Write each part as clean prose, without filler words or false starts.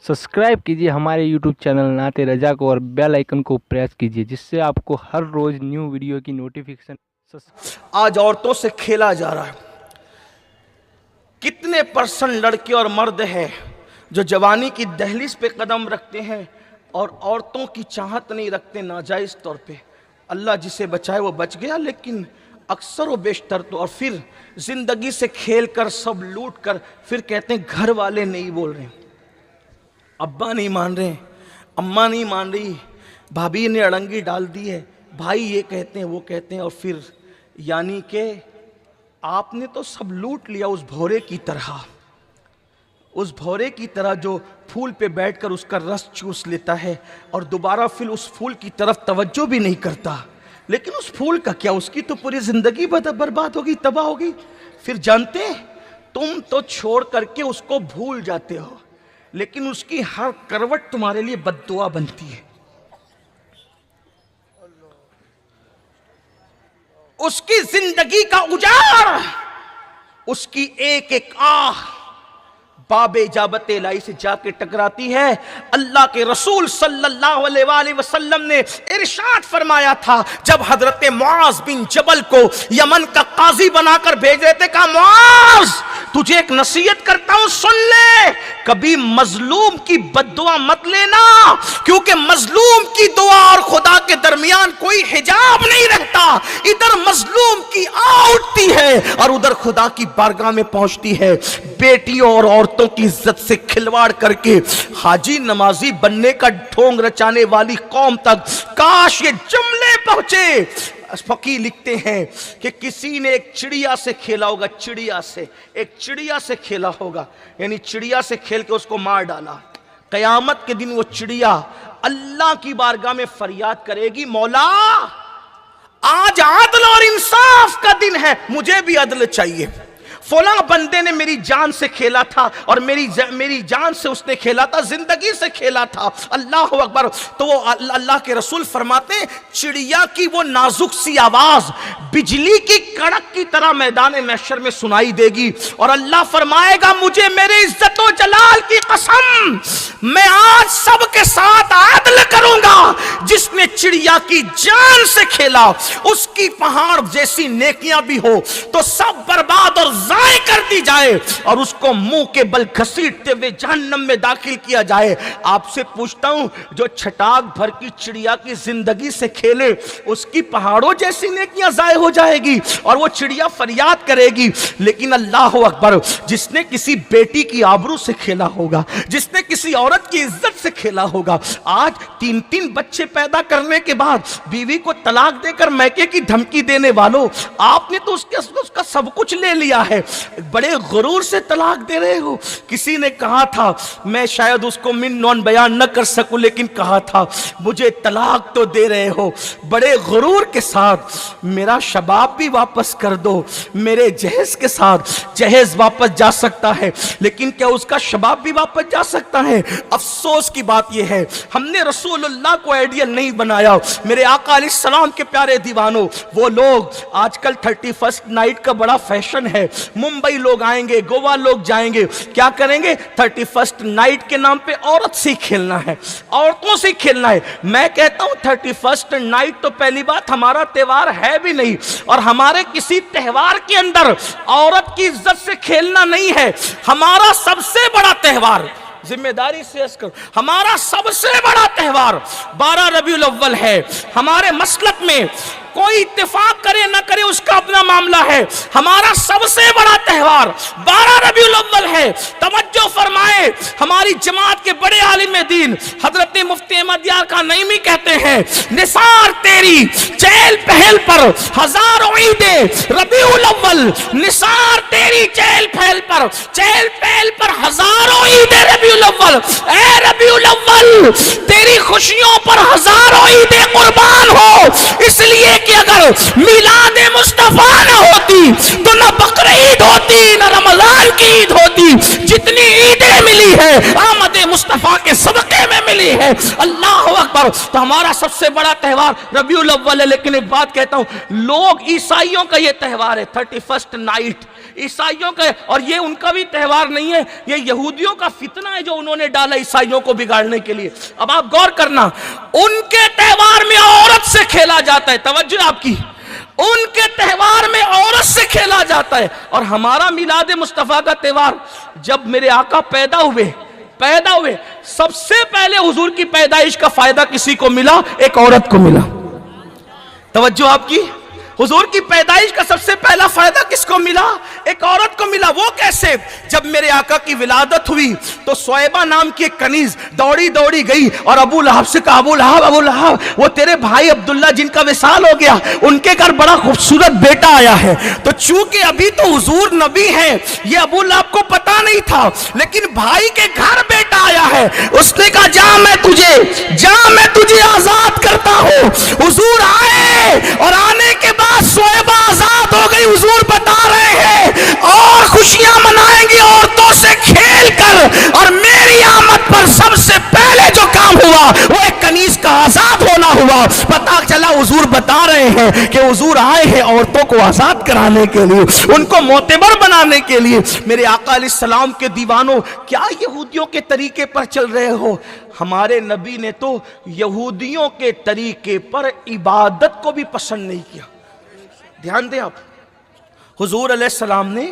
Subscribe कीजिए हमारे YouTube channel नाते रजा को और बेल आइकन को प्रेस कीजिए जिससे आपको हर रोज़ न्यू वीडियो की नोटिफिकेशन। आज औरतों से खेला जा रहा है। कितने परसेंट लड़के और मर्द हैं जो जवानी की दहलीज पे कदम रखते हैं और औरतों की चाहत नहीं रखते नाजायज तौर पे। अल्लाह जिसे बचाए वो बच गया, लेकिन अक्सर व बेशतर तो और फिर जिंदगी से खेल कर सब लूट कर फिर कहते हैं घर वाले नहीं बोल रहे, अब्बा नहीं मान रहे, अम्मा नहीं मान रही, भाभी ने अड़ंगी डाल दी है, भाई ये कहते हैं वो कहते हैं, और फिर यानी कि आपने तो सब लूट लिया उस भौरे की तरह, उस भौरे की तरह जो फूल पे बैठकर उसका रस चूस लेता है और दोबारा फिर उस फूल की तरफ तवज्जो भी नहीं करता। लेकिन उस फूल का क्या, उसकी तो पूरी जिंदगी बर्बाद होगी, तबाह होगी। फिर जानते हैं, तुम तो छोड़ करके उसको भूल जाते हो, लेकिन उसकी हर करवट तुम्हारे लिए बद्दुआ बनती है। उसकी जिंदगी का उजाड़, उसकी एक एक आह बाबे इजाबत इलाही से जाके टकराती है। अल्लाह के रसूल सल्लल्लाहु अलैहि वसल्लम ने इरशाद फरमाया था, जब हजरत मुआज बिन जबल को यमन का काजी बनाकर भेज रहे थे, कहा मुआज तुझे एक नसीहत करता हूं, सुन ले, कभी मजलूम की बद्दुआ मत लेना, क्योंकि मजलूम की दुआ और खुदा के दरमियान कोई हिजाब नहीं रहता। इधर मजलूम की आह उठती है और उधर खुदा की बारगाह में पहुंचती है। बेटियों और औरतों की इज्जत से खिलवाड़ करके हाजी नमाजी बनने का ढोंग रचाने वाली कौम तक काश ये जुमले पहुंचे। फकीर लिखते हैं कि किसी ने एक चिड़िया से खेला होगा, चिड़िया से, एक चिड़िया से खेला होगा, यानी चिड़िया से खेल के उसको मार डाला। कयामत के दिन वो चिड़िया अल्लाह की बारगाह में फरियाद करेगी, मौला आज आदल और इंसाफ का दिन है, मुझे भी अदल चाहिए। फला बंदे ने मेरी जान से खेला था और मेरी जान से उसने खेला था, जिंदगी से खेला था। अल्लाह अकबर। तो वो अल्लाह के रसूल फरमाते, चिड़िया की वो नाजुक सी आवाज बिजली की कड़क की तरह मैदान महशर में सुनाई देगी और अल्लाह फरमाएगा, मुझे मेरे इज्जत व जलाल की कसम, मैं आज सबके साथ आदल करूंगा। जिसने चिड़िया की जान से खेला उसकी पहाड़ जैसी नेकियां भी हो तो सब बर्बाद और कर दी जाए और उसको मुंह के बल घसीटते हुए जहन्नम में दाखिल किया जाए। आपसे पूछता हूं, जो छटाक भर की चिड़िया की जिंदगी से खेले उसकी पहाड़ों जैसी नेकियां जाए हो जाएगी और वो चिड़िया फरियाद करेगी। लेकिन अल्लाह अकबर, जिसने किसी बेटी की आबरू से खेला होगा, जिसने किसी औरत की इज्जत से खेला होगा, आज 3-3 बच्चे पैदा करने के बाद बीवी को तलाक देकर मैके की धमकी देने वालों, आपने तो उसका सब कुछ ले लिया है, बड़े गुरूर से तलाक दे रहे हो। किसी ने कहा था, मैं शायद उसको मिन नॉन बयान न कर सकूं, लेकिन कहा था मुझे तलाक तो दे रहे हो बड़े गुरूर के साथ, मेरा शबाब भी वापस कर दो। मेरे जहेज के साथ जहेज वापस जा सकता है, लेकिन क्या उसका शबाब भी वापस जा सकता है? अफसोस की बात यह है, हमने रसूलुल्लाह को आइडियल नहीं बनाया। मेरे आका अलैहिस्सलाम के प्यारे दीवानों, वो लोग आजकल 31st नाइट का बड़ा फैशन है, मुंबई लोग आएंगे, गोवा लोग जाएंगे, क्या करेंगे? 31st नाइट के नाम पे औरत से खेलना है, औरतों से खेलना है। मैं कहता हूं 31st नाइट तो पहली बात हमारा त्योहार है भी नहीं, और हमारे किसी त्योहार के अंदर औरत की इज्जत से खेलना नहीं है। हमारा सबसे बड़ा त्योहार, जिम्मेदारी से अर्ज करो, हमारा सबसे बड़ा त्योहार 12 रबीउल अव्वल है। हमारे मसलक में कोई इत्तेफाक करे ना करे उसका अपना मामला है, हमारा सबसे बड़ा त्योहार 12 रबीउल अव्वल है। तवज्जो फरमाए, हमारी जमात के बड़े आलिम दीन हजरत मुफ्ती अहमद यार का नईमी कहते हैं, निसार तेरी चहल पहल पर हजारों ईदे रबीउल अव्वल, निसार तेरी चहल पहल पर हजारों ईदे रबीउल अव्वल। ए रबीउल अव्वल, तेरी खुशियों पर हजारों ईदे कुर्बान हो, इसलिए कि अगर मिलाद मुस्तफा न होती तो न बकरीद होती न रमजान की ईद होती। जितनी ईदें मिली है आमद मुस्तफा के सदके में मिली। لیے ہے۔ اللہ اکبر۔ تو ہمارا سب سے بڑا تہوار ربیع الاول ہے، لیکن ایک بات کہتا ہوں، لوگ عیسائیوں کا یہ تہوار ہے 31 نائٹ، عیسائیوں کا، اور یہ ان کا بھی تہوار نہیں ہے، یہ یہودیوں کا فتنہ ہے جو انہوں نے ڈالا عیسائیوں کو بگاڑنے کے لیے۔ اب آپ غور کرنا، ان کے تہوار میں عورت سے کھیلا جاتا ہے، توجہ آپ کی، ان کے تہوار میں عورت سے کھیلا جاتا ہے، اور ہمارا میلاد مصطفیٰ کا تہوار، جب میرے آقا پیدا ہوئے سب سے پہلے حضور کی پیدائش کا فائدہ کسی کو ملا؟ ایک عورت کو ملا۔ توجہ آپ کی، حضور کی پیدائش کا سب سے پہلا فائدہ کس کو ملا؟ ایک عورت کو ملا۔ وہ کیسے؟ جب میرے آقا کی ولادت ہوئی تو سویبہ نام کی ایک کنیز دوڑی گئی اور ابو لہب سے کہا، ابو لہب وہ تیرے بھائی عبداللہ جن کا وصال ہو گیا، ان کے گھر بڑا خوبصورت بیٹا آیا ہے۔ تو چونکہ ابھی تو حضور نبی ہیں، یہ ابو لہب کو پتا نہیں تھا، لیکن بھائی کے گھر بیٹا آیا ہے، اس نے کہا جا میں تجھے آزاد کرتا ہوں۔ حضور آئے اور آنے کے بعد سویبہ آزاد ہو گئی۔ حضور بتا رہے ہیں اور خوشیاں منائیں گی عورتوں سے کھیل کر، اور میری آمد پر سب سے پہلے جو کام ہوا وہ ایک کنیز کا آزاد ہونا ہوا۔ پتا چلا حضور بتا رہے ہیں کہ حضور آئے ہیں عورتوں کو آزاد کرانے کے لیے، ان کو معتبر بنانے کے لیے۔ میرے آقا علیہ السلام کے دیوانوں، کیا یہودیوں کے طریقے پر چل رہے ہو؟ ہمارے نبی نے تو یہودیوں کے طریقے پر عبادت کو بھی پسند نہیں کیا۔ دھیان دیں آپ، حضور علیہ السلام نے،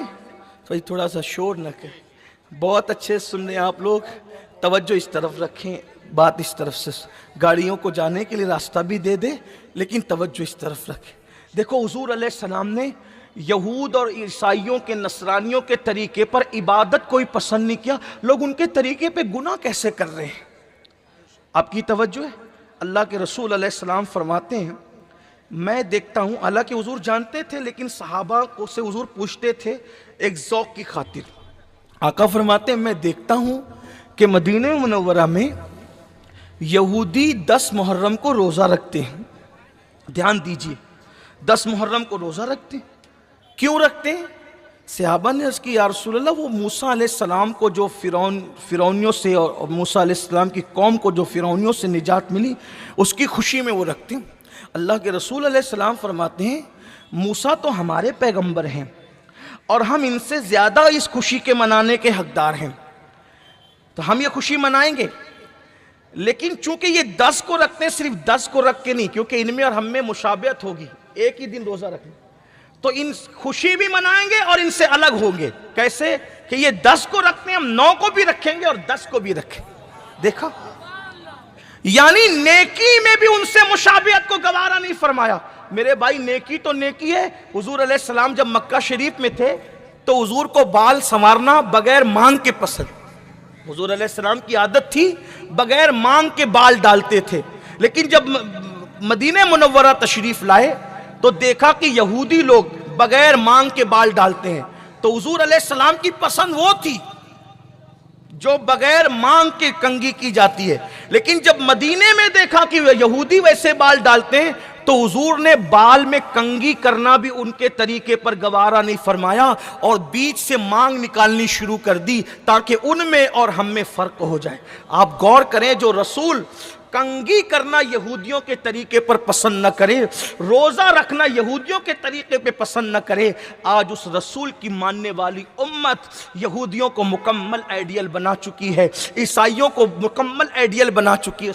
تھوڑا سا شور نہ کریں، بہت اچھے سن رہے ہیں آپ لوگ، توجہ اس طرف رکھیں، بات اس طرف سے، گاڑیوں کو جانے کے لیے راستہ بھی دے دے لیکن توجہ اس طرف رکھیں۔ دیکھو حضور علیہ السلام نے یہود اور عیسائیوں کے، نصرانیوں کے طریقے پر عبادت کوئی پسند نہیں کیا۔ لوگ ان کے طریقے پہ گناہ کیسے کر رہے ہیں؟ آپ کی توجہ ہے، اللہ کے رسول علیہ السلام فرماتے ہیں، میں دیکھتا ہوں، حالانکہ حضور جانتے تھے لیکن صحابہ کو سے حضور پوچھتے تھے ایک ذوق کی خاطر۔ آقا فرماتے ہیں میں دیکھتا ہوں کہ مدینہ منورہ میں یہودی 10 محرم کو روزہ رکھتے ہیں۔ دھیان دیجئے، 10 محرم کو روزہ رکھتے ہیں۔ کیوں رکھتے ہیں؟ صحابہ نے عرض کی یا رسول اللہ، وہ موسیٰ علیہ السلام کو جو فرعونیوں سے، اور موسیٰ علیہ السلام کی قوم کو جو فرعونیوں سے نجات ملی، اس کی خوشی میں وہ رکھتے ہیں۔ اللہ کے رسول علیہ السلام فرماتے ہیں موسیٰ تو ہمارے پیغمبر ہیں اور ہم ان سے زیادہ اس خوشی کے منانے کے حقدار ہیں، تو ہم یہ خوشی منائیں گے، لیکن چونکہ یہ 10 کو رکھتے ہیں، صرف 10 کو رکھ کے نہیں، کیونکہ ان میں اور ہم میں مشابہت ہوگی، ایک ہی دن روزہ رکھیں، تو ان خوشی بھی منائیں گے اور ان سے الگ ہوں گے۔ کیسے؟ کہ یہ 10 کو رکھتے ہیں، ہم 9 کو بھی رکھیں گے اور 10 کو بھی رکھیں۔ دیکھا، یعنی نیکی میں بھی ان سے مشابہت کو گوارا نہیں فرمایا۔ میرے بھائی نیکی تو نیکی ہے۔ حضور علیہ السلام جب مکہ شریف میں تھے تو حضور کو بال سنوارنا بغیر مانگ کے پسند، حضور علیہ السلام کی عادت تھی بغیر مانگ کے بال ڈالتے تھے، لیکن جب مدینہ منورہ تشریف لائے تو دیکھا کہ یہودی لوگ بغیر مانگ کے بال ڈالتے ہیں، تو حضور علیہ السلام کی پسند وہ تھی جو بغیر مانگ کے کنگھی کی جاتی ہے، لیکن جب مدینے میں دیکھا کہ یہودی ویسے بال ڈالتے ہیں تو حضور نے بال میں کنگھی کرنا بھی ان کے طریقے پر گوارا نہیں فرمایا اور بیچ سے مانگ نکالنی شروع کر دی تاکہ ان میں اور ہم میں فرق ہو جائے۔ آپ غور کریں، جو رسول کنگھی کرنا یہودیوں کے طریقے پر پسند نہ کرے، روزہ رکھنا یہودیوں کے طریقے پہ پسند نہ کرے، آج اس رسول کی ماننے والی امت یہودیوں کو مکمل آئیڈیل بنا چکی ہے، عیسائیوں کو مکمل آئیڈیل بنا چکی ہے۔